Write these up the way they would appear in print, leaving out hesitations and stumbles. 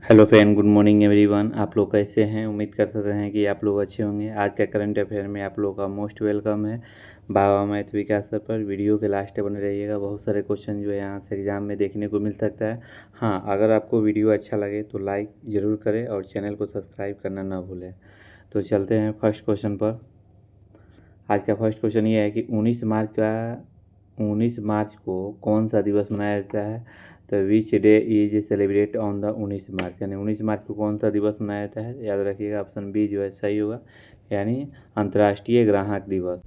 Hello friend, good morning everyone. आप लोग कैसे हैं? उम्मीद करते हैं कि आप लोग अच्छे होंगे। आज का करंट अफेयर में आप लोगों का मोस्ट वेलकम है बाबा मैथ विकास सर पर। वीडियो के लास्ट तक बने रहिएगा। बहुत सारे क्वेश्चन जो है यहाँ से एग्जाम में देखने को मिल सकता है। हाँ, अगर आपको वीडियो अच्छा लगे तो लाइक ज़रूर करें और चैनल को सब्सक्राइब करना ना भूलें। तो चलते हैं फर्स्ट क्वेश्चन पर। आज का फर्स्ट क्वेश्चन ये है कि 19 मार्च को कौन सा दिवस मनाया जाता है? तो which day is celebrate on the 19 मार्च, यानी 19 मार्च को कौन सा दिवस मनाया जाता है? याद रखिएगा, ऑप्शन बी जो है सही होगा, यानी अंतर्राष्ट्रीय ग्राहक दिवस।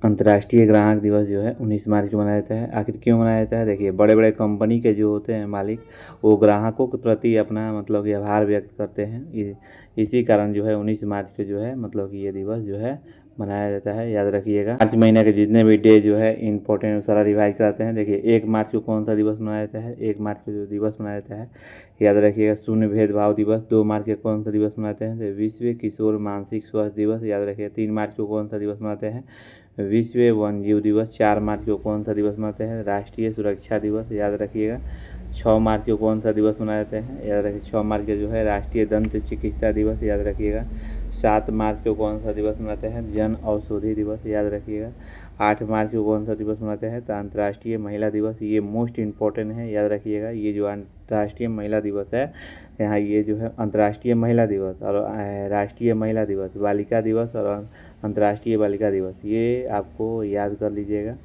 अंतर्राष्ट्रीय ग्राहक दिवस जो है 19 मार्च को मनाया जाता है। आखिर क्यों मनाया जाता है? देखिए, बड़े बड़े कंपनी के जो होते हैं मालिक, वो ग्राहकों के प्रति अपना मतलब कि आभार व्यक्त करते हैं। इसी कारण जो है 19 मार्च को जो है मतलब कि ये दिवस जो है मनाया जाता है। याद रखिएगा, मार्च महीने के जितने भी डे जो है इंपॉर्टेंट सारा रिवाइज कराते हैं। देखिए, 1 मार्च को कौन सा दिवस मनाया जाता है? 1 मार्च को जो दिवस मनाया जाता है, याद रखिएगा, शून्य भेदभाव दिवस। 2 मार्च को कौन सा दिवस मनाते हैं? तो विश्व किशोर मानसिक स्वास्थ्य दिवस। याद रखिएगा, 3 मार्च को कौन सा दिवस मनाते हैं? विश्व वन जीव दिवस। 4 मार्च को कौन सा दिवस मनाते हैं? राष्ट्रीय सुरक्षा दिवस। याद रखिएगा। 6 मार्च को कौन सा दिवस मनाए जाते हैं? याद रखिए, 6 मार्च को जो है राष्ट्रीय दंत चिकित्सा दिवस। याद रखिएगा। 7 मार्च को कौन सा दिवस मनाते हैं? जन औषधि दिवस। याद रखिएगा। 8 मार्च को कौन सा दिवस मनाते हैं? तो अंतर्राष्ट्रीय महिला दिवस। ये मोस्ट इम्पोर्टेंट है, याद रखिएगा। ये जो अंतर्राष्ट्रीय महिला दिवस है, यहाँ ये जो है अंतर्राष्ट्रीय महिला दिवस और राष्ट्रीय महिला दिवस, बालिका दिवस और अंतर्राष्ट्रीय बालिका दिवस, ये आपको याद कर लीजिएगा।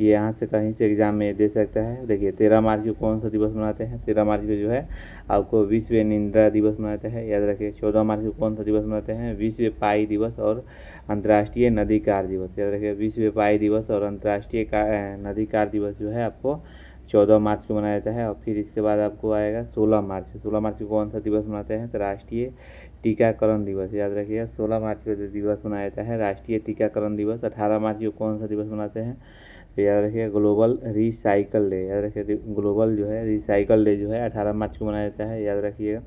ये यहाँ से कहीं से एग्जाम में दे सकता है। देखिए, 13 मार्च को कौन सा दिवस मनाते हैं? 13 मार्च को जो है आपको विश्व निद्रा दिवस मनाते हैं। याद रखिए। 14 मार्च को कौन सा दिवस मनाते हैं? विश्व पाई दिवस और अंतर्राष्ट्रीय नदी कार दिवस। याद रखिए, विश्व पाई दिवस और अंतर्राष्ट्रीय नदी कार दिवस जो है आपको 14 मार्च को मनाया जाता है। और फिर इसके बाद आपको आएगा 16 मार्च। 16 मार्च को कौन सा दिवस मनाते हैं? तो राष्ट्रीय टीकाकरण दिवस। याद रखिएगा, 16 मार्च को जो दिवस मनाया जाता है राष्ट्रीय टीकाकरण दिवस। 18 मार्च को कौन सा दिवस मनाते हैं? तो याद रखिएगा, ग्लोबल रिसाइकल डे। याद रखिए, ग्लोबल जो है रिसाइकल डे जो है 18 मार्च को मनाया जाता है। याद रखिएगा।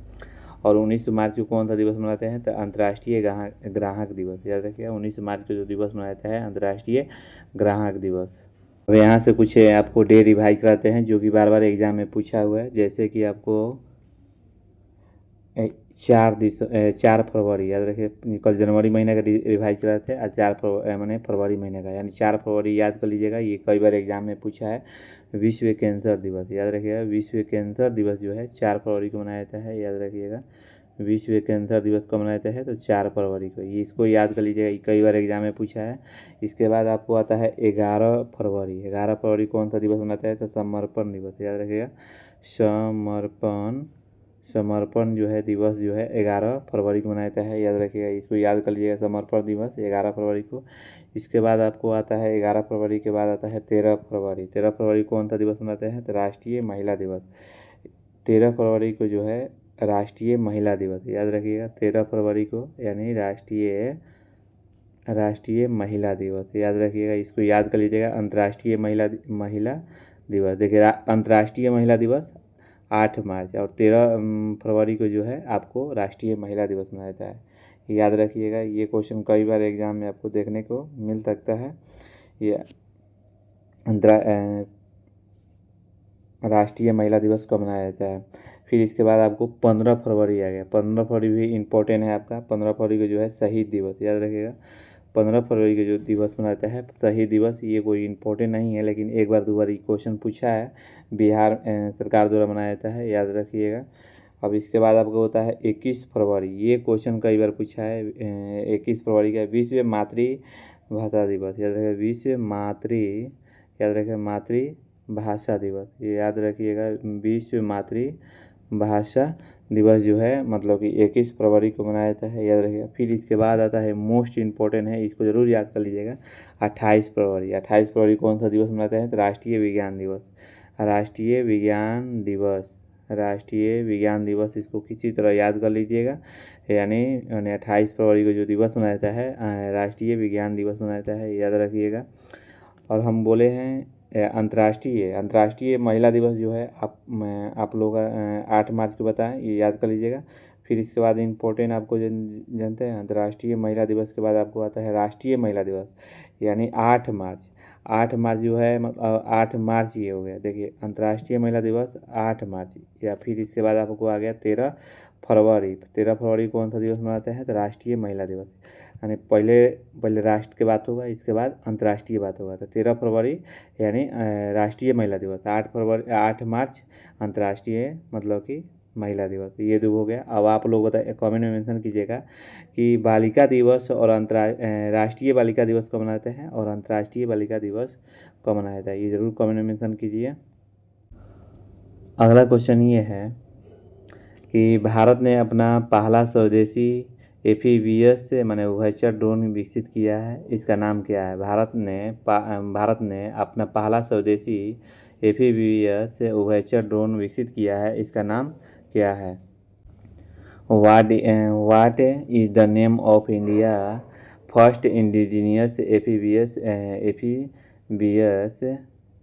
और 19 मार्च को कौन सा दिवस मनाते हैं? तो अंतर्राष्ट्रीय ग्राहक दिवस। याद रखिएगा, 19 मार्च को जो दिवस मनाया जाता है अंतर्राष्ट्रीय ग्राहक दिवस। अब यहाँ से कुछ आपको डे रिवाइज कराते हैं जो कि बार बार एग्जाम में पूछा हुआ है। जैसे कि आपको 4 फरवरी, याद रखिए, कल जनवरी महीने का रिवाइज कराते हैं। आज 4 फरवरी मैंने फरवरी महीने का, यानी 4 फरवरी याद कर लीजिएगा। ये कई बार एग्जाम में पूछा है। विश्व कैंसर दिवस। याद रखिएगा, विश्व कैंसर दिवस जो है 4 फरवरी को मनाया जाता है। याद रखिएगा, विश्व कैंसर दिवस कब मनाया जाता है? तो 4 फरवरी को। ये इसको याद कर लीजिएगा, कई बार एग्जाम में पूछा है। इसके बाद आपको आता है 11 फरवरी। 11 फरवरी कौन सा दिवस मनाता है? तो समर्पण दिवस। याद रखिएगा, समर्पण जो है दिवस जो है 11 फरवरी को मनाया जाता है। याद रखिएगा, इसको याद कर लीजिएगा, समर्पण दिवस 11 फरवरी को। इसके बाद आपको आता है 11 फरवरी के बाद आता है 13 फरवरी। 13 फरवरी कौन सा दिवस मनाते हैं? तो राष्ट्रीय महिला दिवस। 13 फरवरी को जो है राष्ट्रीय महिला दिवस। याद रखिएगा, 13 फरवरी को, यानी राष्ट्रीय महिला दिवस। याद रखिएगा, इसको याद कर लीजिएगा, अंतर्राष्ट्रीय महिला दिवस। देखिए, अंतर्राष्ट्रीय महिला दिवस 8 मार्च और 13 फरवरी को जो है आपको राष्ट्रीय महिला दिवस मनाया जाता है। याद रखिएगा, ये क्वेश्चन कई बार एग्जाम में आपको देखने को मिल सकता है। ये राष्ट्रीय महिला दिवस कब मनाया जाता है? फिर इसके बाद आपको 15 फरवरी आ गया। 15 फरवरी भी इम्पोर्टेंट है आपका। 15 फरवरी को जो है शहीद दिवस। याद रखिएगा, 15 फरवरी को जो दिवस मनाता है शहीद दिवस, ये कोई इम्पोर्टेंट नहीं है, लेकिन एक बार 2 बार ये क्वेश्चन पूछा है। बिहार सरकार द्वारा मनाया जाता है। याद रखिएगा। अब इसके बाद आपको होता है 21 फरवरी। ये क्वेश्चन कई बार पूछा है। 21 फरवरी का विश्व मातृभाषा दिवस। याद रखिएगा, मातृभाषा दिवस। ये याद रखिएगा, विश्व मातृभाषा दिवस जो है मतलब कि 21 फरवरी को मनाया जाता है। याद रखिएगा। फिर इसके बाद आता है मोस्ट इम्पोर्टेंट है, इसको ज़रूर याद कर लीजिएगा, 28 फरवरी। 28 फरवरी कौन सा दिवस मनाते हैं? तो राष्ट्रीय विज्ञान दिवस। राष्ट्रीय विज्ञान दिवस, इसको किसी तरह याद कर लीजिएगा। यानी 28 फरवरी को जो दिवस मनाया जाता है राष्ट्रीय विज्ञान दिवस मनाया जाता है। याद रखिएगा। और हम बोले हैं अंतर्राष्ट्रीय महिला दिवस जो है आप लोग 8 मार्च को बताएं, ये याद कर लीजिएगा। फिर इसके बाद इम्पोर्टेंट आपको जानते हैं, अंतर्राष्ट्रीय महिला दिवस के बाद आपको आता है राष्ट्रीय महिला दिवस, यानी 8 मार्च। 8 मार्च जो है 8 मार्च ये हो गया। देखिए अंतर्राष्ट्रीय महिला दिवस 8 मार्च, या फिर इसके बाद आपको आ गया 13 फरवरी। 13 फरवरी कौन सा दिवस मनाते हैं? तो राष्ट्रीय महिला दिवस। यानी पहले पहले राष्ट्र की बात होगा, इसके बाद अंतर्राष्ट्रीय बात होगा। तो 13 फरवरी यानी राष्ट्रीय महिला दिवस, 8 मार्च अंतर्राष्ट्रीय मतलब कि महिला दिवस। ये दो हो गया। अब आप लोग बताइए, कमेंट में मेंशन कीजिएगा कि बालिका दिवस और राष्ट्रीय बालिका दिवस कब मनाते हैं और अंतर्राष्ट्रीय बालिका दिवस कब मनाया जाता है। ये ज़रूर कमेंट में मेंशन कीजिए। अगला क्वेश्चन ये है कि भारत ने अपना पहला स्वदेशी एफीवीएस माने उभयचर ड्रोन विकसित किया है, इसका नाम क्या है? भारत ने अपना पहला स्वदेशी एफीवीएस उभयचर ड्रोन विकसित किया है, इसका नाम क्या है? What is the name of India first indigenous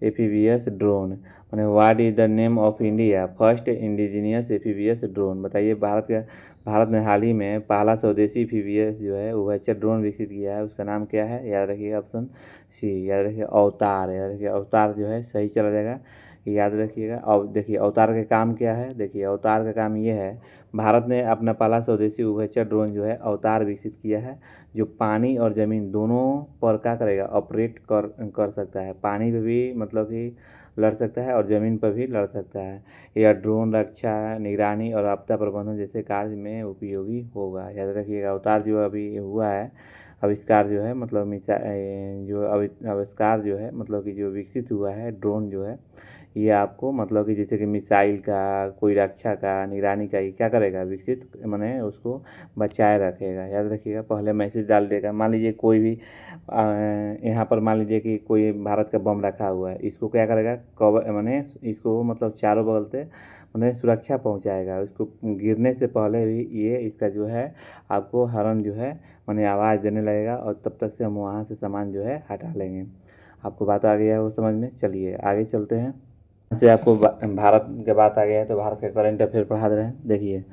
FVS drone? माने what is the name of India first indigenous FVS drone? बताइए, भारत ने हाल ही में पहला स्वदेशी एफीवीएस जो है उभयचर ड्रोन विकसित किया है, उसका नाम क्या है? याद रखिएगा ऑप्शन सी, याद रखिए अवतार। याद रखिए अवतार जो है सही चला जाएगा, याद रखिएगा। अब देखिए अवतार का काम क्या है? देखिए अवतार का काम ये है, भारत ने अपना पहला स्वदेशी उभयचर ड्रोन जो है अवतार विकसित किया है, जो पानी और ज़मीन दोनों पर क्या करेगा? ऑपरेट कर सकता है। पानी पे भी मतलब कि लड़ सकता है और ज़मीन पर भी लड़ सकता है। यह ड्रोन रक्षा, निगरानी और आपदा प्रबंधन जैसे कार्य में उपयोगी होगा। याद रखिएगा अवतार जो अभी हुआ है आविष्कार जो है मतलब आविष्कार जो है मतलब कि जो विकसित हुआ है ड्रोन जो है, ये आपको मतलब कि जैसे कि मिसाइल का, कोई रक्षा का, निगरानी का, ये क्या करेगा? विकसित माने उसको बचाए रखेगा। याद रखिएगा पहले मैसेज डाल देगा। मान लीजिए कोई भी यहाँ पर मान लीजिए कि कोई भारत का बम रखा हुआ है, इसको क्या करेगा? कवर माने इसको मतलब चारों बगल से उन्हें सुरक्षा पहुंचाएगा। उसको गिरने से पहले भी ये इसका जो है आपको हॉर्न जो है माने आवाज़ देने लगेगा, और तब तक से हम वहाँ से सामान जो है हटा लेंगे। आपको बात आ गया है वो समझ में? चलिए आगे चलते हैं। से आपको भारत की बात आ गया है तो भारत का करंट अफेयर पढ़ा दे रहे हैं। देखिए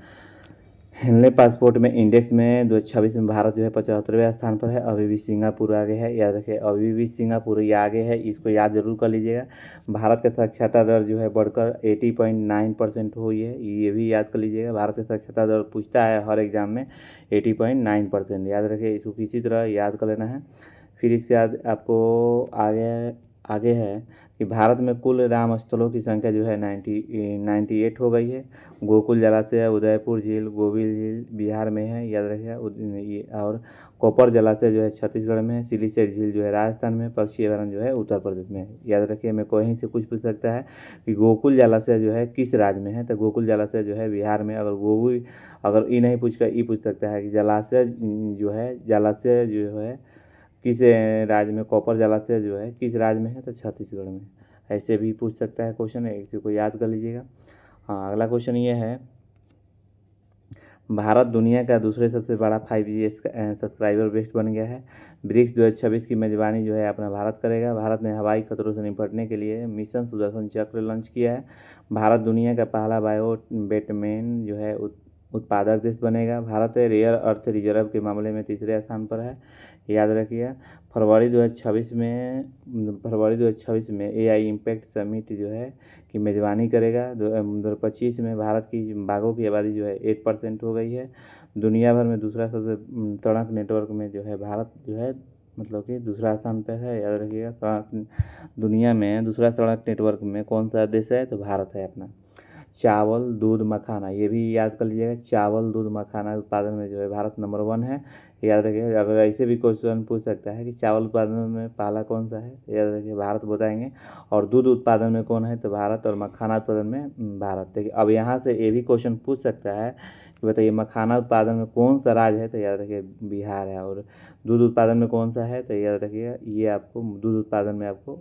हेनले पासपोर्ट में इंडेक्स में 2026 में भारत जो है 75वें स्थान पर है। अभी भी सिंगापुर आगे है, याद रखिए अभी भी सिंगापुर ये आगे है, इसको याद जरूर कर लीजिएगा। भारत का साक्षरता दर जो है बढ़कर 80.9% हुई है, ये भी याद कर लीजिएगा। भारत का साक्षरता दर पूछता है हर एग्जाम में 80.9%, याद रखिए, इसको किसी तरह याद कर लेना है। फिर इसके बाद आपको आगे है कि भारत में कुल राम स्थलों की संख्या जो है 98 हो गई है। गोकुल जलाशय, उदयपुर झील, गोविल झील बिहार में है, याद रखिएगा। और कोपर जलाशय जो है छत्तीसगढ़ में है। सिलीसेट झील जो है राजस्थान में। पक्षी अभयारण्य जो है उत्तर प्रदेश में है। याद रखिए, मैं कहीं से कुछ पूछ सकता है कि गोकुल जलाशय जो है किस राज्य में है, तो गोकुल जलाशय जो है बिहार में। अगर ई नहीं पूछ कर ई पूछ सकता है कि जलाशय जो है किस राज्य में, कॉपर जलाशय जो है किस राज्य में है, तो छत्तीसगढ़ में। ऐसे भी पूछ सकता है क्वेश्चन, इसी को याद कर लीजिएगा। हाँ, अगला क्वेश्चन ये है, भारत दुनिया का दूसरे सबसे बड़ा 5G सब्सक्राइबर बेस्ड बन गया है। ब्रिक्स 2026 की मेजबानी जो है अपना भारत करेगा। भारत ने हवाई खतरों से निपटने के लिए मिशन सुदर्शन चक्र लॉन्च किया है। भारत दुनिया का पहला बायोबेटमेन जो है उत्पादक देश बनेगा। भारत रेयर अर्थ रिजर्व के मामले में तीसरे स्थान पर है, याद रखिए। फरवरी 2026 में AI इम्पैक्ट समिट जो है की मेज़बानी करेगा। 2025 में भारत की बाघों की आबादी जो है 8% हो गई है। दुनिया भर में दूसरा सबसे सड़क नेटवर्क में जो है भारत जो है मतलब कि दूसरा स्थान पर है, याद रखिएगा। दुनिया में दूसरा सड़क नेटवर्क में कौन सा देश है, तो भारत है अपना। चावल, दूध, मखाना, ये भी याद कर लीजिएगा। चावल, दूध, मखाना उत्पादन में जो है भारत नंबर 1 है, याद रखिएगा। अगर ऐसे भी क्वेश्चन पूछ सकता है कि चावल उत्पादन में पहला कौन सा है, याद रखिए भारत बताएंगे। और दूध उत्पादन में कौन है, तो भारत। और मखाना उत्पादन में भारत। देखिए अब यहाँ से ये भी क्वेश्चन पूछ सकता है कि बताइए मखाना उत्पादन में कौन सा राज्य है, तो याद रखिए बिहार है। और दूध उत्पादन में कौन सा है, तो याद रखिएगा ये आपको दूध उत्पादन में आपको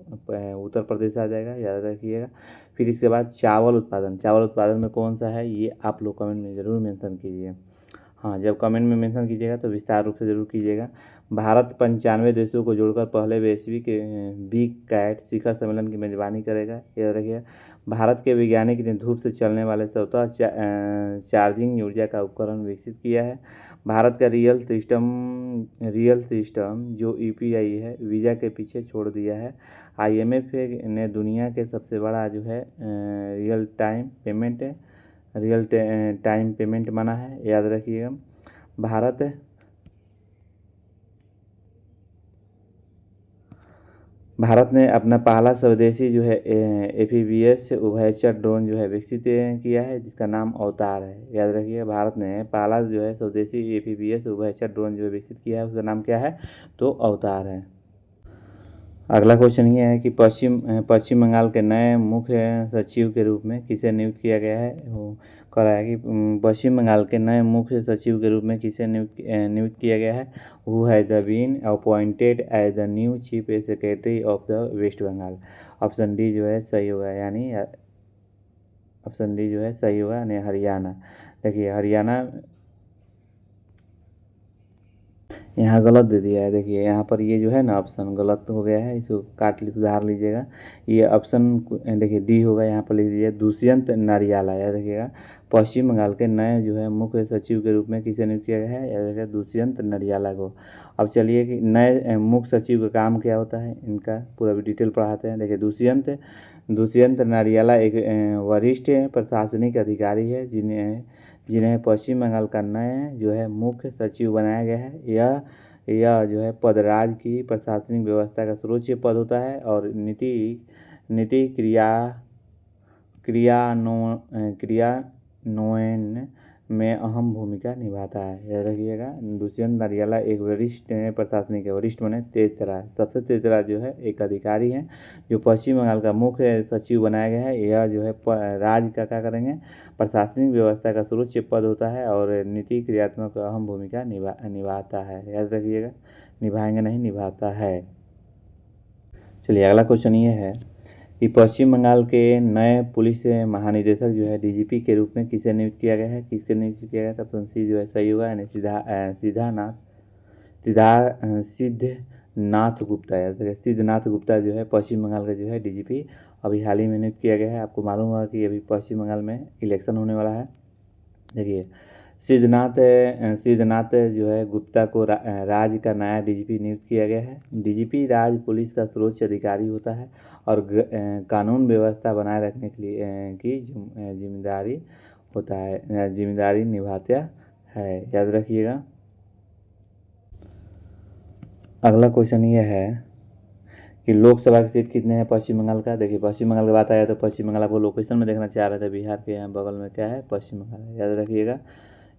उत्तर प्रदेश आ जाएगा, याद रखिएगा। फिर इसके बाद चावल उत्पादन में कौन सा है, ये आप लोग कमेंट में ज़रूर मेंशन कीजिए। हाँ, जब कमेंट में मेंशन कीजिएगा तो विस्तार रूप से ज़रूर कीजिएगा। भारत 95 देशों को जोड़कर पहले वैश्विक बिग कैट शिखर सम्मेलन की मेज़बानी करेगा, याद रखिएगा। भारत के वैज्ञानिक ने धूप से चलने वाले स्वतः चार्जिंग ऊर्जा का उपकरण विकसित किया है। भारत का रियल सिस्टम जो यूपीआई है वीज़ा के पीछे छोड़ दिया है। IMF ने दुनिया के सबसे बड़ा जो है रियल टाइम पेमेंट माना है, याद रखिएगा। भारत ने अपना पहला स्वदेशी जो है एफीबीएस उभयचर ड्रोन जो है विकसित किया है, जिसका नाम अवतार है, याद रखिएगा। भारत ने पहला जो है स्वदेशी एफीबीएस उभयचर ड्रोन जो है विकसित किया है, उसका नाम क्या है, तो अवतार है। अगला क्वेश्चन ये है कि पश्चिम बंगाल के नए मुख्य सचिव के रूप में किसे नियुक्त किया गया है। वो कह रहा है कि पश्चिम बंगाल के नए मुख्य सचिव के रूप में किसे नियुक्त किया गया है। Who has been appointed as the new chief secretary of the West Bengal. Option D जो है सही होगा, यानी ऑप्शन डी जो है सही होगा, यानी हरियाणा। देखिए हरियाणा यहाँ गलत दे दिया है। देखिए यहाँ पर ये जो है ना ऑप्शन गलत हो गया है, इसको सुधार लीजिएगा। ये ऑप्शन देखिए डी होगा, यहाँ पर लिख दीजिए दुष्यंत नारियाला, याद रखिएगा। पश्चिम बंगाल के नए जो है मुख्य सचिव के रूप में किसे नियुक्त किया गया है, याद रखिएगा, दुष्यंत नारियाला को। अब चलिए कि नए मुख्य सचिव का काम क्या होता है, इनका पूरा डिटेल पढ़ाते हैं। देखिए दुष्यंत नारियाला एक वरिष्ठ प्रशासनिक अधिकारी है जिन्हें पश्चिम बंगाल का नया जो है मुख्य सचिव बनाया गया है। यह जो है पद राज्य की प्रशासनिक व्यवस्था का सर्वोच्च पद होता है और नीति क्रियान्वयन में अहम भूमिका निभाता है, याद रखिएगा। दुष्यंत नारियाला एक वरिष्ठ प्रशासनिक है, वरिष्ठ माने तेज तर्रार, सबसे तेज तर्रार जो है एक अधिकारी है जो पश्चिम बंगाल का मुख्य सचिव बनाया गया है। यह जो है राज्य का क्या करेंगे, प्रशासनिक व्यवस्था का सर्वोच्च पद होता है और नीति क्रियात्मक अहम भूमिका निभाता है, याद रखिएगा। निभाएंगे नहीं, निभाता है। चलिए अगला क्वेश्चन ये है कि पश्चिम बंगाल के नए पुलिस महानिदेशक जो है डीजीपी के रूप में किसे नियुक्त किया गया है, किसके नियुक्त किया गया था। ऑप्शन सी जो है सही होगा, यानी सिद्धनाथ गुप्ता, याद रखिए। सिद्धनाथ गुप्ता जो है पश्चिम बंगाल का जो है डीजीपी अभी हाल ही में नियुक्त किया गया है। आपको मालूम होगा कि अभी पश्चिम बंगाल में इलेक्शन होने वाला है। देखिए सिद्धनाथ जो है गुप्ता को राज्य का नया डीजीपी नियुक्त किया गया है। डीजीपी राज्य पुलिस का सर्वोच्च अधिकारी होता है और कानून व्यवस्था बनाए रखने के लिए की जिम्मेदारी निभाता है, याद रखिएगा। अगला क्वेश्चन ये है कि लोकसभा की सीट कितने हैं पश्चिम बंगाल का। देखिए पश्चिम बंगाल की बात आया तो पश्चिम बंगाल आपको लोकेशन में देखना चाह रहे थे, बिहार के यहाँ बगल में क्या है, पश्चिम बंगाल है, याद रखिएगा।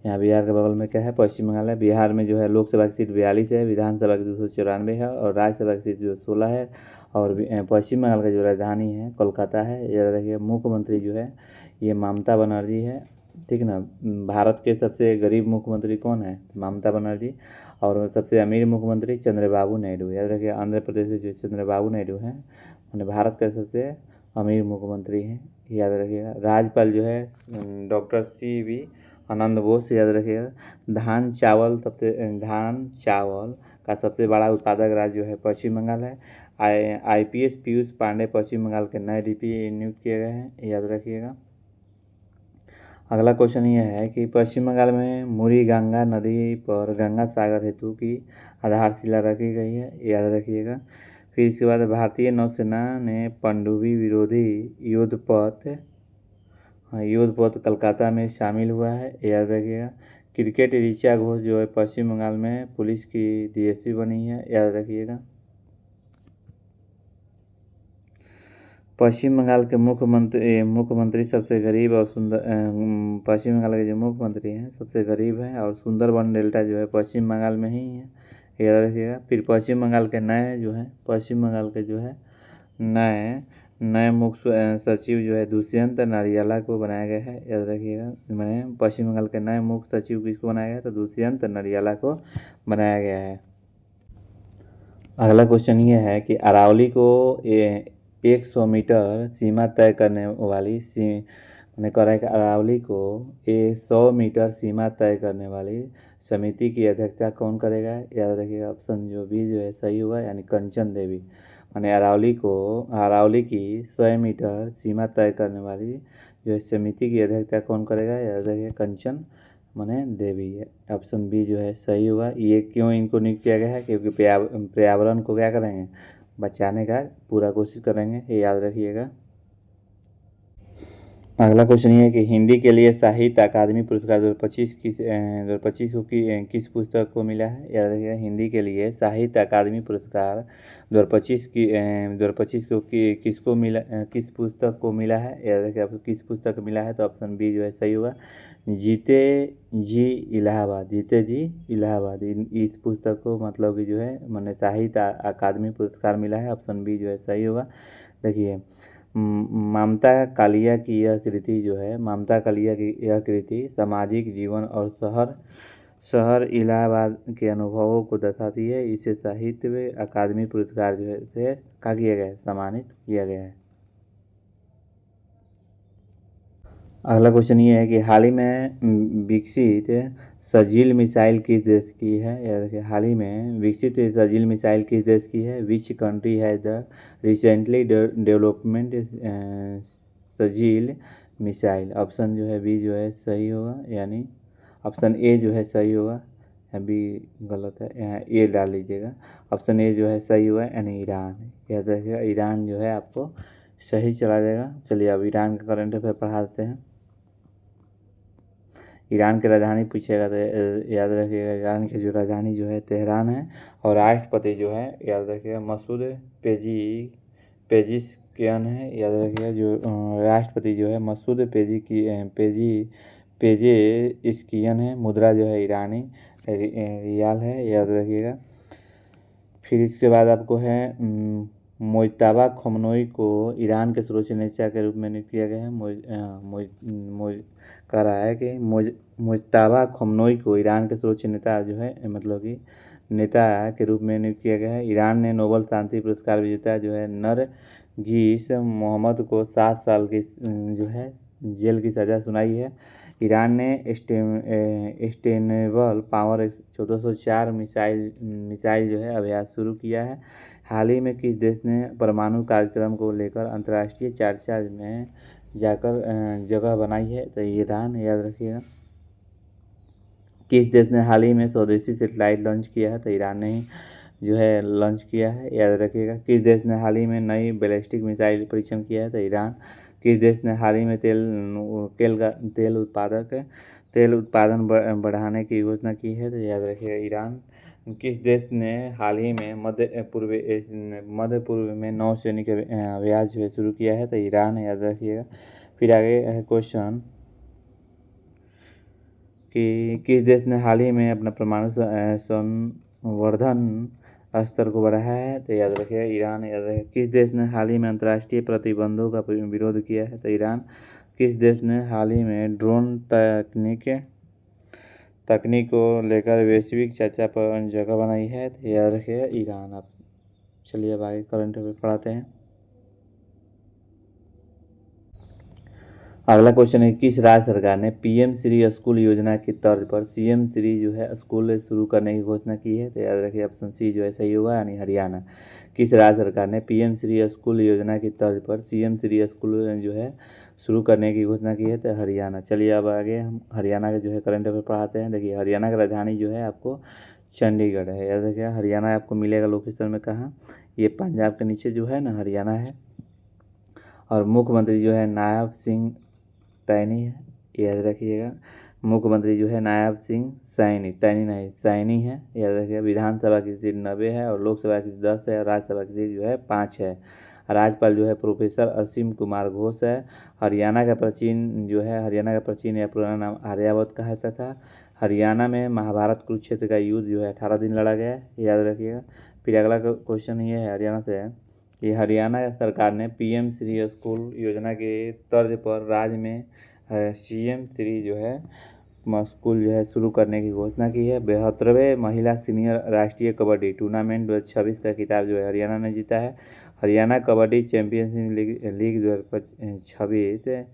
यहाँ बिहार के बगल में क्या है, पश्चिम बंगाल है। बिहार में जो है लोकसभा की सीट 42 है, विधानसभा की 294 है और राज्यसभा की सीट जो 16 है। और पश्चिम बंगाल का जो राजधानी है कोलकाता है, याद रखिए। मुख्यमंत्री जो है ये ममता बनर्जी है, ठीक ना। भारत के सबसे गरीब मुख्यमंत्री कौन है, ममता बनर्जी। और सबसे अमीर मुख्यमंत्री चंद्रबाबू नायडू, याद रखिए। आंध्र प्रदेश के जो चंद्रबाबू नायडू हैं उन्हें भारत का सबसे अमीर मुख्यमंत्री हैं, याद रखिएगा। राज्यपाल जो है डॉक्टर CV आनंद बोस, याद रखिएगा। धान चावल का सबसे बड़ा उत्पादक राज्य जो है पश्चिम बंगाल है। IPS पीयूष पांडे पश्चिम बंगाल के नए DP नियुक्त किए गए हैं, याद रखिएगा। अगला क्वेश्चन ये है कि पश्चिम बंगाल में मुरी गंगा नदी पर गंगा सागर हेतु की आधारशिला रखी गई है, याद रखिएगा। फिर इसके बाद भारतीय नौसेना ने पनडुब्बी विरोधी युद्धपोत कलकत्ता में शामिल हुआ है, याद रखिएगा। क्रिकेट ऋचा घोष जो है पश्चिम बंगाल में पुलिस की DSP बनी है, याद रखिएगा। पश्चिम बंगाल के मुख्यमंत्री सबसे गरीब और सुंदर पश्चिम बंगाल के जो मुख्यमंत्री हैं सबसे गरीब हैं और सुंदरबन डेल्टा जो है पश्चिम बंगाल में ही है, याद रखिएगा। फिर पश्चिम बंगाल के नए मुख्य सचिव जो है दुष्यंत नारियाला को बनाया गया है, याद रखिएगा। मैंने पश्चिम बंगाल के नए मुख्य सचिव किसको बनाया गया है, तो दुष्यंत नारियाला को बनाया गया है। अगला क्वेश्चन ये है कि अरावली को 100 मीटर सीमा तय करने वाली ने कह रहा है कि अरावली को 100 मीटर सीमा तय करने वाली समिति की अध्यक्षता कौन करेगा। याद रखिएगा ऑप्शन बी जो है सही होगा, यानी कंचन देवी। माने अरावली की 100 मीटर सीमा तय करने वाली जो है समिति की अध्यक्षता कौन करेगा। याद रखिएगा कंचन माने देवी है। ऑप्शन बी जो है सही होगा। ये क्यों इनको नियुक्त किया गया है, क्योंकि पर्यावरण को क्या करेंगे, बचाने का पूरा कोशिश करेंगे, ये याद रखिएगा। अगला क्वेश्चन ये है कि हिंदी के लिए साहित्य अकादमी पुरस्कार 2025 को किस पुस्तक को मिला है। याद रखिएगा हिंदी के लिए साहित्य अकादमी पुरस्कार 2025 को किसको मिला, किस पुस्तक को मिला है। याद रखिए आपको किस पुस्तक को मिला है, तो ऑप्शन बी जो है सही होगा। जीते जी इलाहाबाद इस पुस्तक को मतलब कि जो है मैंने साहित्य अकादमी पुरस्कार मिला है। ऑप्शन बी जो है सही होगा। देखिए ममता कालिया की यह कृति सामाजिक जीवन और शहर इलाहाबाद के अनुभवों को दर्शाती है। इसे साहित्य अकादमी पुरस्कार जो है से क्या किया गया है, सम्मानित किया गया है। अगला क्वेश्चन ये है कि हाल ही में विकसित सजील मिसाइल किस देश की है। याद रखिए हाल ही में विकसित सजील मिसाइल किस देश की है। Which country has the recently development Sajeel missile. Option जो है बी जो है सही होगा, यानी ऑप्शन ए जो है सही होगा, बी गलत है, यहाँ ए डाल लीजिएगा। ऑप्शन ए जो है सही हुआ, यानी ईरान। याद रखिएगा ईरान जो है आपको सही चला जाएगा। चलिए अब ईरान का करंट अफेयर पढ़ा देते हैं। ईरान की राजधानी पूछेगा तो याद रखिएगा ईरान की जो राजधानी जो है तेहरान है, और राष्ट्रपति जो है याद रखिएगा मसूद पेजिशकियान है। याद रखिएगा जो राष्ट्रपति जो है मसूद पेजिशकियान है। मुद्रा जो है ईरानी रियाल है, याद रखिएगा। फिर इसके बाद आपको है मुज्तबा खमनोई को ईरान के सर्वोच्च नेता के रूप में नियुक्त किया गया है। कह रहा है कि मुज्तबा खमनोई को ईरान के सर्वोच्च नेता जो है मतलब कि नेता के रूप में नियुक्त किया गया है। ईरान ने नोबेल शांति पुरस्कार विजेता जो है नरगिस मोहम्मद को 7 साल की जो है जेल की सज़ा सुनाई है। ईरान ने सस्टेनेबल पावर 1404 मिसाइल जो है अभ्यास शुरू किया है। हाल ही में किस देश ने परमाणु कार्यक्रम को लेकर अंतर्राष्ट्रीय चर्चा में जाकर जगह बनाई है, तो ईरान। याद रखिएगा किस देश ने हाल ही में स्वदेशी सेटेलाइट लॉन्च किया है, तो ईरान ने ही जो है लॉन्च किया है। याद रखिएगा किस देश ने हाल ही में नई बैलिस्टिक मिसाइल परीक्षण किया है, तो ईरान। किस देश ने हाल ही में तेल उत्पादन बढ़ाने की घोषणा की है, तो याद रखिएगा ईरान। किस देश ने हाल ही में मध्य पूर्व में नौसैनिक अभ्यास जो है शुरू किया है, तो ईरान। याद रखिएगा। फिर आगे है क्वेश्चन कि किस देश ने हाल ही में अपना परमाणु संवर्धन स्तर को बढ़ाया है, तो याद रखिएगा ईरान। याद रखिएगा किस देश ने हाल ही में अंतर्राष्ट्रीय प्रतिबंधों का विरोध किया है, तो ईरान। किस देश ने हाल ही में ड्रोन तकनीक को लेकर वैश्विक चर्चा पर जगह बनाई है, तो याद रखिएगा ईरान। आप चलिए अब आगे करंट अफेयर पढ़ाते हैं। अगला क्वेश्चन है किस राज्य सरकार ने पीएम श्री स्कूल योजना की तर्ज पर सीएम श्री जो है स्कूल शुरू करने की घोषणा की है, तो याद रखिए ऑप्शन सी जो है सही होगा, यानी हरियाणा। किस राज्य सरकार ने पीएम श्री स्कूल योजना की तर्ज पर सीएम श्री स्कूल जो है शुरू करने की घोषणा की है, तो हरियाणा। चलिए अब आगे हम हरियाणा के जो है करंट अफेयर पढ़ाते हैं। देखिए हरियाणा की राजधानी जो है आपको चंडीगढ़ है। याद रखिए हरियाणा आपको मिलेगा लोकेशन में कहाँ, ये पंजाब के नीचे जो है ना हरियाणा है, और मुख्यमंत्री जो है नायब सिंह सैनी है। याद रखिएगा मुख्यमंत्री जो है नायब सिंह सैनी है। याद रखिएगा विधानसभा की सीट 90 है, और लोकसभा की 10 है, और राज्यसभा की सीट जो है 5 है। राज्यपाल जो है प्रोफेसर असीम कुमार घोष है। हरियाणा का प्राचीन या पुराना नाम आर्यावत कहता था। हरियाणा में महाभारत कुरुक्षेत्र का युद्ध जो है 18 दिन लड़ा गया है। याद रखिएगा। फिर अगला क्वेश्चन ये है हरियाणा से कि हरियाणा सरकार ने पीएम श्री स्कूल योजना के तर्ज पर राज्य में सीएम श्री जो है स्कूल जो है शुरू करने की घोषणा की है। 72वें महिला सीनियर राष्ट्रीय कबड्डी टूर्नामेंट 2026 का खिताब जो है हरियाणा ने जीता है। हरियाणा कबड्डी चैंपियनशिप लीग 2026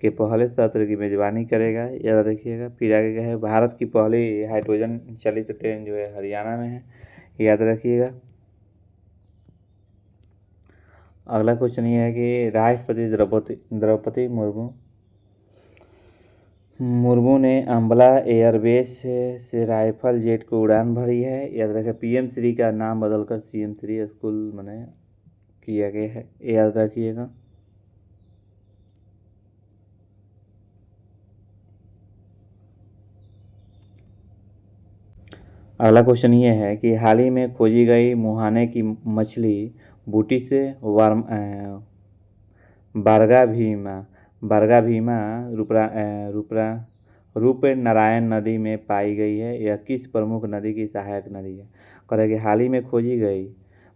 के पहले सत्र की मेजबानी करेगा, याद रखिएगा। फिर आगे क्या है, भारत की पहली हाइड्रोजन चालित ट्रेन जो है हरियाणा में है, याद रखिएगा। अगला क्वेश्चन ये है कि राष्ट्रपति द्रौपदी मुर्मू ने अंबाला एयरबेस से राइफल जेट को उड़ान भरी है, याद रखें। पीएम श्री का नाम बदलकर सीएम श्री स्कूल मैंने किया गया है, याद रखिएगा। अगला क्वेश्चन ये है कि हाल ही में खोजी गई मुहाने की मछली बूटिस बारगा भीमा रूप नारायण नदी में पाई गई है। यह किस प्रमुख नदी की सहायक नदी है? कह कि हाल ही में खोजी गई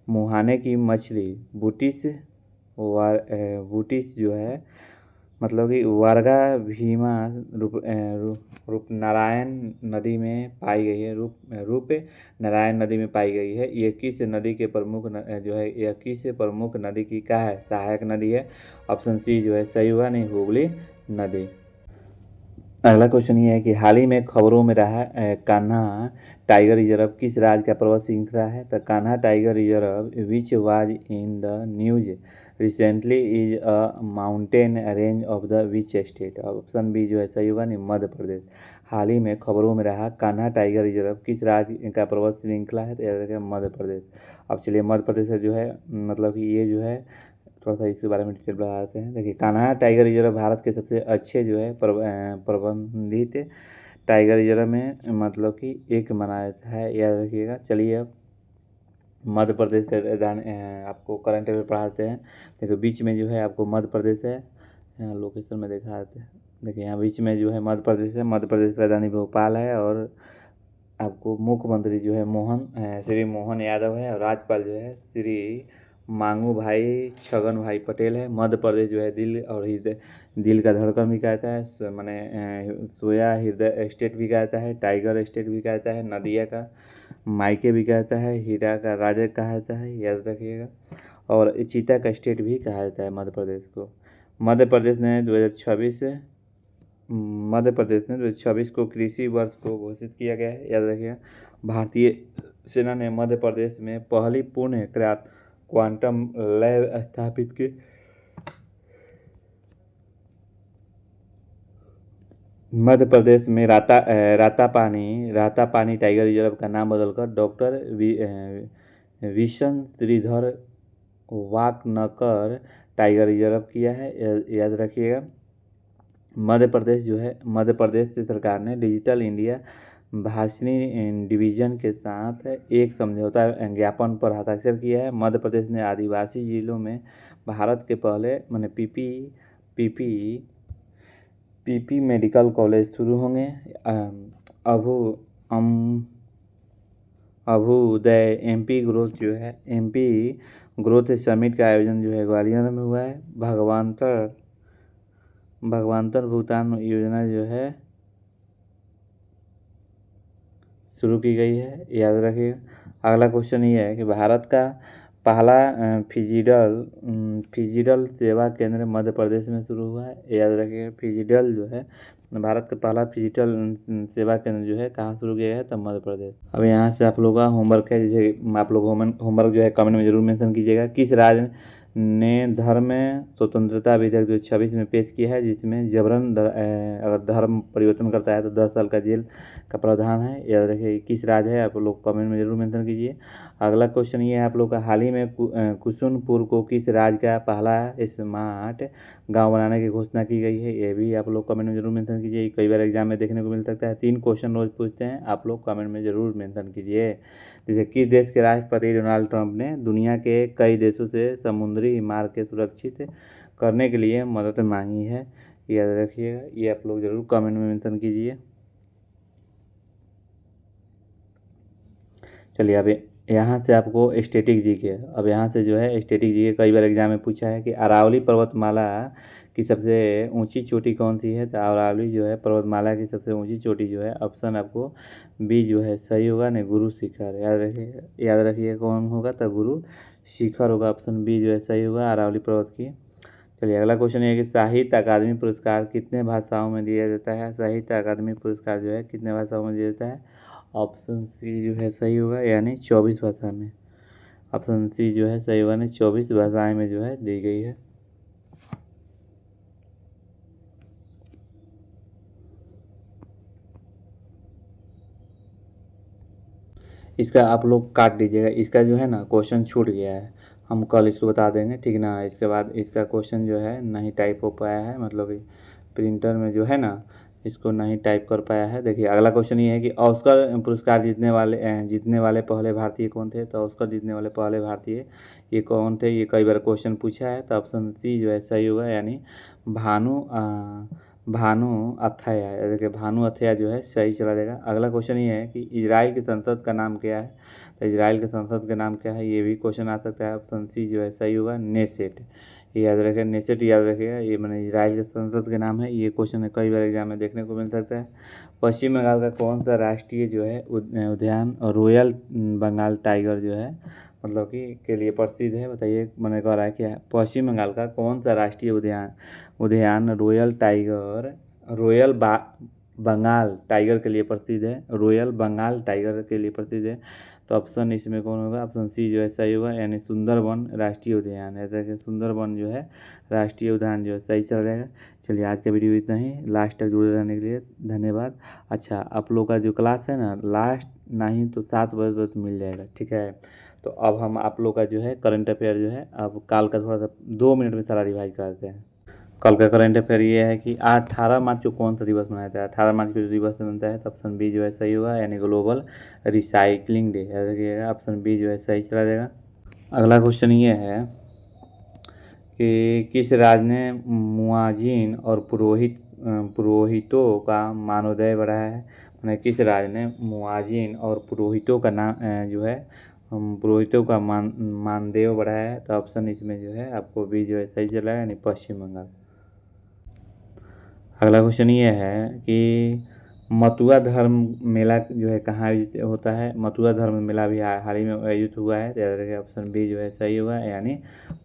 मुहाने की मछली बूटिस जो है मतलब कि वारगा भीमा रूप नारायण नदी में पाई गई है, रूप नारायण नदी में पाई गई है। ये किस नदी के प्रमुख जो है, यह किस प्रमुख नदी की क्या है, सहायक नदी है? ऑप्शन सी जो है सही होगा, नहीं हुगली नदी। अगला क्वेश्चन ये है कि हाल ही में खबरों में रहा कान्हा टाइगर रिजर्व किस राज्य का पर्वत श्रृंखला है? तो Kanha tiger reserve which was in the news recently is a mountain range of the which state? Option B जो है सही होगा, नहीं मध्य प्रदेश। हाल ही में खबरों में रहा कान्हा टाइगर रिजर्व किस राज्य का पर्वत श्रृंखला है? तो याद रखिएगा मध्य प्रदेश। अब चलिए मध्य प्रदेश से जो है मतलब कि ये जो है थोड़ा सा इसके बारे में डिटेल बताते हैं। देखिए कान्हा टाइगर रिजर्व भारत के सबसे अच्छे जो है प्रबंधित टाइगर रिजर्व में मतलब कि एक माना जाता है, याद रखिएगा। चलिए अब मध्य प्रदेश का आपको करंट अफेयर पढ़ाते हैं। देखिए बीच में जो है आपको मध्य प्रदेश है, यहाँ लोकेशन में दिखाते हैं। देखिए यहाँ बीच में जो है मध्य प्रदेश है, मध्य प्रदेश की राजधानी भोपाल है और आपको मुख्यमंत्री जो है श्री मोहन यादव है और राज्यपाल जो है श्री मांगू भाई छगन भाई पटेल है। मध्य प्रदेश जो है दिल का धड़कन भी कहता है, माने सोया हृदय स्टेट भी कहता है, टाइगर स्टेट भी कहता है, नदिया का मायके भी कहता है, हीरा का राजा कहता है, याद रखिएगा। और चीता का स्टेट भी कहा जाता है मध्य प्रदेश को। मध्य प्रदेश ने 2026 को कृषि वर्ष को घोषित किया गया है, याद रखिएगा। भारतीय सेना ने मध्य प्रदेश में पहली पूर्ण क्वांटम लैब स्थापित की। मध्य प्रदेश में रातापानी टाइगर रिजर्व का नाम बदलकर doctor Vishan Shridhar Wakankar tiger reserve किया है, याद रखिएगा। मध्य प्रदेश सरकार ने डिजिटल इंडिया भाषणी डिवीजन के साथ एक समझौता ज्ञापन पर हस्ताक्षर किया है। मध्य प्रदेश ने आदिवासी जिलों में भारत के पहले माने पीपी मेडिकल कॉलेज शुरू होंगे। अभ्युदय एमपी ग्रोथ समिट का आयोजन जो है ग्वालियर में हुआ है। भगवानतर भुगतान योजना जो है शुरू की गई है, याद रखिएगा। अगला क्वेश्चन ये है कि भारत का पहला फिजिटल सेवा केंद्र मध्य प्रदेश में शुरू हुआ है, याद रखिएगा। फिजिटल जो है भारत का पहला फिजिटल सेवा केंद्र जो है कहाँ शुरू किया गया है? तब मध्य प्रदेश। अब यहाँ से आप लोगों का होमवर्क है, जैसे आप लोग होमवर्क जो है कमेंट में जरूर मेंशन कीजिएगा। किस राज्य ने धर्म स्वतंत्रता विधेयक 2026 में पेश किया है, जिसमें जबरन अगर धर्म परिवर्तन करता है तो 10 साल का जेल का प्रावधान है, याद रखिए। किस राज्य है आप लोग कमेंट में जरूर मेंशन कीजिए। अगला क्वेश्चन ये है आप लोग का, हाल ही में कुसुनपुर को किस राज्य का पहला स्मार्ट गांव बनाने की घोषणा की गई है? ये भी आप लोग कमेंट में जरूर मेंशन कीजिए। कई बार एग्जाम में देखने को मिल सकता है, 3 क्वेश्चन रोज पूछते हैं, आप लोग कमेंट में जरूर मेंशन कीजिए। जैसे किस देश के राष्ट्रपति डोनाल्ड ट्रंप ने दुनिया के कई देशों से समुद्री मार्ग के सुरक्षित करने के लिए मदद मांगी है, याद रखिएगा। ये आप लोग जरूर कमेंट में मेंशन कीजिए। चलिए अब यहाँ से आपको स्टैटिक जीके, अब यहाँ से जो है स्टैटिक जीके कई बार एग्जाम में पूछा है कि अरावली पर्वतमाला की सबसे ऊंची चोटी कौन सी है? तो अरावली जो है पर्वतमाला की सबसे ऊंची चोटी जो है ऑप्शन आपको बी जो है सही होगा, नहीं गुरु शिखर, याद रखिए कौन होगा? तो गुरु शिखर होगा, ऑप्शन बी जो है सही होगा अरावली पर्वत की चलिए अगला क्वेश्चन ये है कि साहित्य अकादमी पुरस्कार कितने भाषाओं में दिया जाता है। साहित्य अकादमी पुरस्कार जो है कितने भाषाओं में दिया जाता है। ऑप्शन सी जो है सही होगा, यानी 24 भाषा में। ऑप्शन सी जो है सही होगा, यानी 24 भाषाएं में जो है दी गई है। इसका आप लोग काट दीजिएगा, इसका जो है ना क्वेश्चन छूट गया है, हम कल इसको बता देंगे, ठीक ना। इसके बाद इसका क्वेश्चन जो है नहीं टाइप हो पाया है, मतलब कि प्रिंटर में जो है ना इसको नहीं टाइप कर पाया है। देखिए अगला क्वेश्चन ये है कि ऑस्कर पुरस्कार जीतने वाले पहले भारतीय कौन थे। तो ऑस्कर जीतने वाले पहले भारतीय ये कौन थे, ये कई बार क्वेश्चन पूछा है। तो ऑप्शन सी जो है सही होगा, यानी भानु अथैया। देखिए भानु अथैया जो है सही चला जाएगा। अगला क्वेश्चन ये है कि इजराइल की संसद का नाम क्या है। तो इजराइल के संसद का नाम क्या है, ये भी क्वेश्चन आ सकता है। ऑप्शन सी जो है सही होगा, नेसेट। ये याद रखें, नेसेट याद रखिएगा, ये मैंने इजराइल के संसद के नाम है। ये क्वेश्चन कई बार एग्जाम में देखने को मिल सकता है। पश्चिम बंगाल का कौन सा राष्ट्रीय जो है उद्यान रॉयल बंगाल टाइगर जो है मतलब कि के लिए प्रसिद्ध है। बताइए, मैंने कह रहा है क्या, पश्चिम बंगाल का कौन सा राष्ट्रीय उद्यान रॉयल बंगाल टाइगर के लिए प्रसिद्ध है। रॉयल बंगाल टाइगर के लिए प्रसिद्ध है। तो ऑप्शन इसमें कौन होगा, ऑप्शन सी जो है सही होगा, यानी सुंदरबन राष्ट्रीय उद्यान। ऐसा कि सुंदरबन जो है राष्ट्रीय उद्यान जो है सही चल जाएगा। चलिए आज का वीडियो इतना ही, लास्ट तक जुड़े रहने के लिए धन्यवाद। अच्छा, आप लोग का जो क्लास है ना लास्ट नहीं तो 7 बजे तक मिल जाएगा, ठीक है। तो अब हम आप लोग का जो है करंट अफेयर जो है अब कल का थोड़ा सा 2 मिनट में सारा रिवाइज करते हैं। कल का करंट अफेयर ये है कि 18 मार्च को कौन सा दिवस मनाया जाता है। 18 मार्च को जो दिवस बनता है तो ऑप्शन बी जो है सही होगा, यानी ग्लोबल रिसाइकलिंग डे। याद रखिएगा, ऑप्शन बी जो है सही चला जाएगा। अगला क्वेश्चन ये है कि किस राज्य ने मुआजिन और पुरोहितों का मानदेय बढ़ाया है। मैंने किस राज्य ने मुआजिन और पुरोहितों का नाम जो है पुरोहितों का मानदेय बढ़ाया है। तो ऑप्शन इसमें जो है आपको बी जो है सही चला है, यानी पश्चिम बंगाल। अगला क्वेश्चन ये है कि मथुरा धर्म मेला जो है कहाँ आयोजित होता है। मथुरा धर्म मेला भी हाल ही में आयोजित हुआ है। तो याद रखिए ऑप्शन बी जो है सही होगा, यानी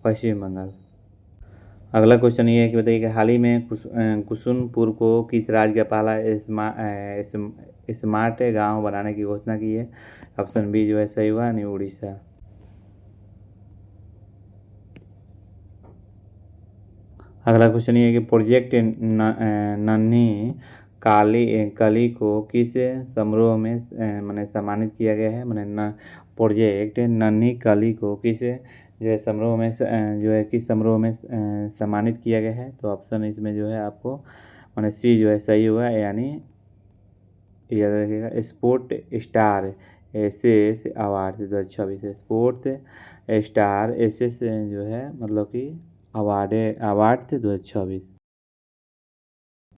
पश्चिम बंगाल। अगला क्वेश्चन ये है कि बताइए कि हाल ही में कुसुमपुर को किस राज्य का पहला स्मार्ट गांव बनाने की घोषणा की है। ऑप्शन बी जो है सही हुआ, यानी उड़ीसा। अगला क्वेश्चन ये है कि प्रोजेक्ट नन्ही कली को किस समारोह में मैंने सम्मानित किया गया है। मैंने प्रोजेक्ट नन्ही कली को किस जो है समारोह में जो है किस समारोह में सम्मानित किया गया है। तो ऑप्शन इसमें जो है आपको मैंने सी जो है सही होगा, यानी याद रखिएगा sport star SS award 2026। Sport star SS जो है मतलब कि अवार्ड थे 2026।